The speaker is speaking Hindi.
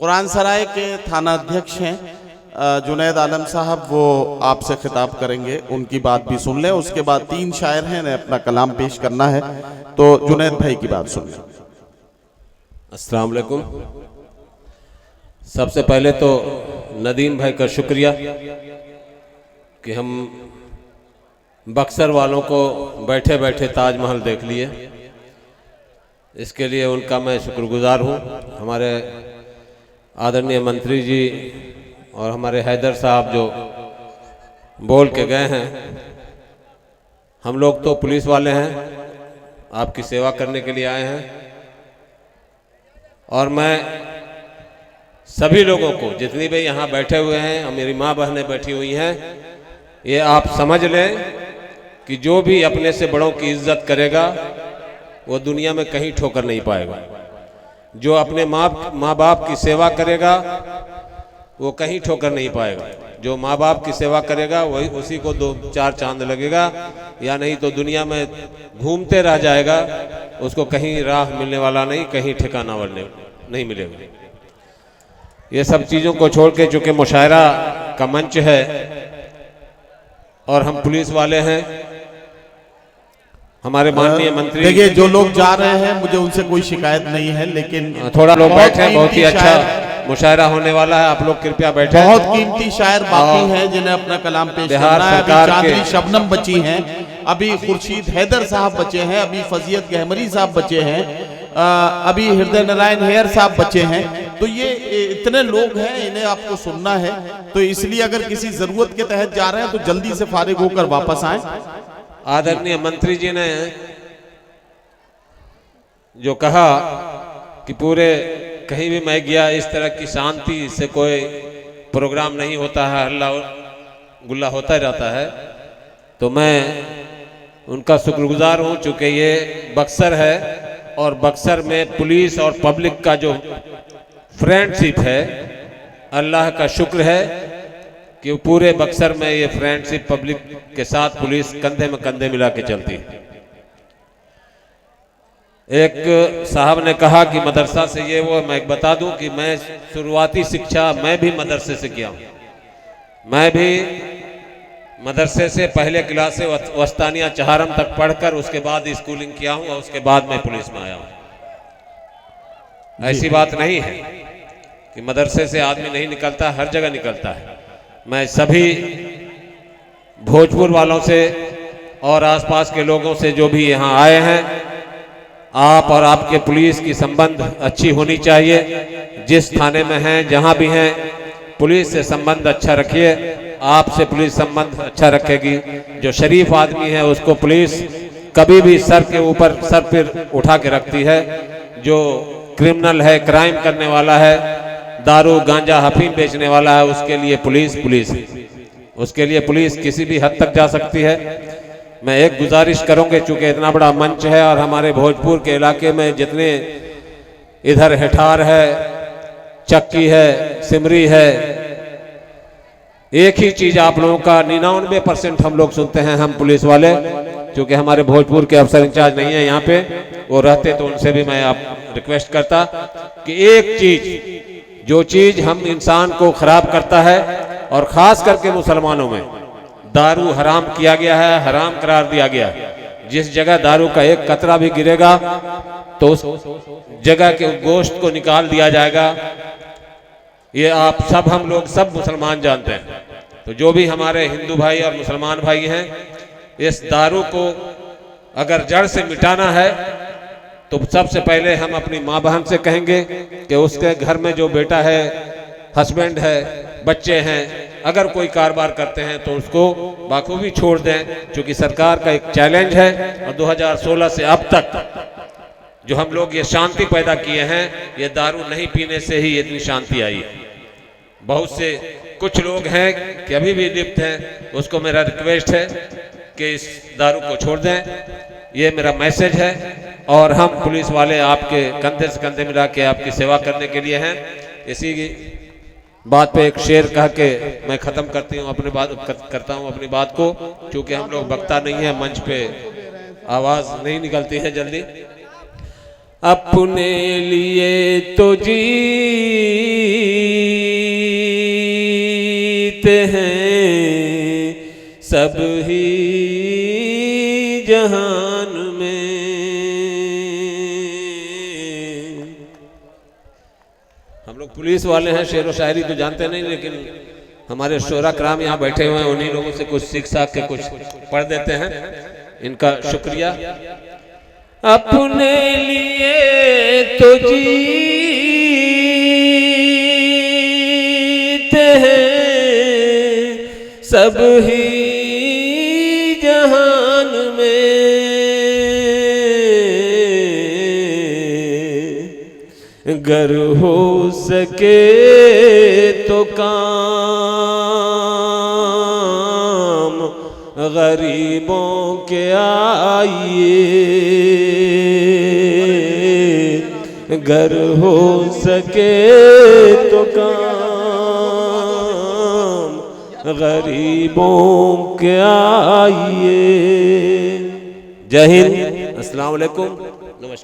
कुरान सराय के थाना अध्यक्ष हैं जुनैद आलम साहब, वो आपसे खिताब करेंगे, उनकी बात भी सुन लें। उसके बाद 3 शायर हैं ने अपना कलाम पेश करना है, तो जुनैद भाई की बात सुन लें। अस्सलाम वालेकुम। सबसे पहले तो नदीम भाई का शुक्रिया कि हम बक्सर वालों को बैठे बैठे ताजमहल देख लिए, इसके लिए उनका मैं शुक्रगुजार हूँ। हमारे आदरणीय मंत्री जी और हमारे हैदर साहब जो बोल के गए हैं, हम लोग तो पुलिस वाले हैं, आपकी सेवा करने के लिए आए हैं। और मैं सभी लोगों को, जितनी भी यहाँ बैठे हुए हैं और मेरी माँ बहनें बैठी हुई हैं, ये आप समझ लें कि जो भी अपने से बड़ों की इज्जत करेगा वो दुनिया में कहीं ठोकर नहीं पाएगा। जो अपने माँ बाप की सेवा करेगा वो कहीं ठोकर नहीं पाएगा। जो माँ बाप की सेवा करेगा वही, उसी को 2-4 चांद लगेगा, या नहीं तो दुनिया में घूमते रह जाएगा, उसको कहीं राह मिलने वाला नहीं, कहीं ठिकाना नहीं मिलेगा। ये सब चीज़ों को छोड़ के, चूँकि मुशायरा का मंच है और हम पुलिस वाले हैं, हमारे माननीय मंत्री, देखिए जो लोग जा रहे हैं मुझे उनसे कोई शिकायत नहीं है, लेकिन थोड़ा लोग बैठे, बहुत ही अच्छा मुशायरा होने वाला है, आप लोग कृपया बैठे। बहुत कीमती शायर बाकी हैं जिन्हें अपना कलाम पेश करना है। अभी चांदनी शबनम बची हैं, अभी खुर्शीद हैदर साहब बचे हैं, अभी फजीयत गहमरी साहब बचे हैं, अभी हृदय नारायण हेयर साहब बचे हैं। तो ये इतने लोग हैं, इन्हें आपको सुनना है, तो इसलिए अगर किसी जरूरत के तहत जा रहे हैं तो जल्दी से फारिग होकर वापस आए। आदरणीय मंत्री जी ने जो कहा कि पूरे कहीं भी मैं गया इस तरह की शांति से कोई प्रोग्राम नहीं होता है, हल्ला गुल्ला होता रहता है, तो मैं उनका शुक्रगुजार हूँ। चूँकि ये बक्सर है और बक्सर में पुलिस और पब्लिक का जो फ्रेंडशिप है, अल्लाह का शुक्र है कि पूरे बक्सर में ये फ्रेंडशिप पब्लिक के साथ पुलिस कंधे में कंधे मिला के चलती है। एक साहब ने कहा कि मदरसा से ये वो, मैं बता दूं कि मैं शुरुआती शिक्षा मैं भी मदरसे से किया हूँ। मैं भी मदरसे से पहले क्लास से वस्तानिया चहारम तक पढ़कर उसके बाद स्कूलिंग किया हूँ और उसके बाद मैं पुलिस में आया हूँ। ऐसी बात नहीं है कि मदरसे से आदमी नहीं निकलता, हर जगह निकलता है। मैं सभी भोजपुर वालों से और आसपास के लोगों से जो भी यहाँ आए हैं, आप और आपके पुलिस की संबंध अच्छी होनी चाहिए। जिस थाने में हैं, जहाँ भी हैं, पुलिस से संबंध अच्छा रखिए, आपसे पुलिस संबंध अच्छा रखेगी। जो शरीफ आदमी है उसको पुलिस कभी भी सर के ऊपर सर पर उठा के रखती है। जो क्रिमिनल है, क्राइम करने वाला है, दारू गांजा हफीम बेचने वाला है, उसके लिए पुलिस है। उसके लिए पुलिस किसी भी हद तक जा सकती है। मैं एक गुजारिश करूंगा, चूंकि इतना बड़ा मंच है और हमारे भोजपुर के इलाके में जितने इधर हेठार है, चक्की है, सिमरी है, एक ही चीज आप लोगों का 99% हम लोग सुनते हैं, हम पुलिस वाले। क्योंकि हमारे भोजपुर के अफसर इंचार्ज नहीं है यहाँ पे, वो रहते तो उनसे भी मैं आप रिक्वेस्ट करता कि एक चीज, जो चीज हम इंसान को खराब करता है, और खास करके मुसलमानों में दारू हराम किया गया है, हराम करार दिया गया है। जिस जगह दारू का एक कतरा भी गिरेगा तो उस जगह के गोश्त को निकाल दिया जाएगा। ये आप सब, हम लोग सब मुसलमान जानते हैं। तो जो भी हमारे हिंदू भाई और मुसलमान भाई हैं, इस दारू को अगर जड़ से मिटाना है तो सबसे पहले हम अपनी माँ बहन से कहेंगे कि उसके घर में जो बेटा है, हस्बैंड है, बच्चे हैं, अगर कोई कारोबार करते हैं तो उसको बाखूबी छोड़ दें। क्योंकि सरकार का एक चैलेंज है और 2016 से अब तक जो हम लोग ये शांति पैदा किए हैं, ये दारू नहीं पीने से ही इतनी शांति आई। बहुत से कुछ लोग हैं कि अभी भी लिप्त हैं, उसको मेरा रिक्वेस्ट है कि इस दारू को छोड़ दें। ये मेरा मैसेज है और हम पुलिस वाले आपके कंधे से कंधे मिला के आपकी सेवा करने के लिए हैं। इसी बात पे एक शेर कह के मैं ख़त्म करता हूँ अपनी बात को, क्योंकि हम लोग वक्ता नहीं है, मंच पे आवाज़ नहीं निकलती है जल्दी। अपने लिए तो जी जीते हैं सब ही जहान में। हम लोग पुलिस वाले हैं, शेर व शायरी तो जानते नहीं, लेकिन हमारे शोरा कराम यहाँ बैठे हुए हैं, उन्हीं लोगों से कुछ शिक्षा के कुछ पढ़ देते हैं। इनका शुक्रिया। अपने लिए तो जीते हैं सब ही जहान में, गर हो सके तो काम गरीबों के आइए, गर हो सके तो काम गरीबों के आइए। जय हिंद, अस्सलाम वालेकुम।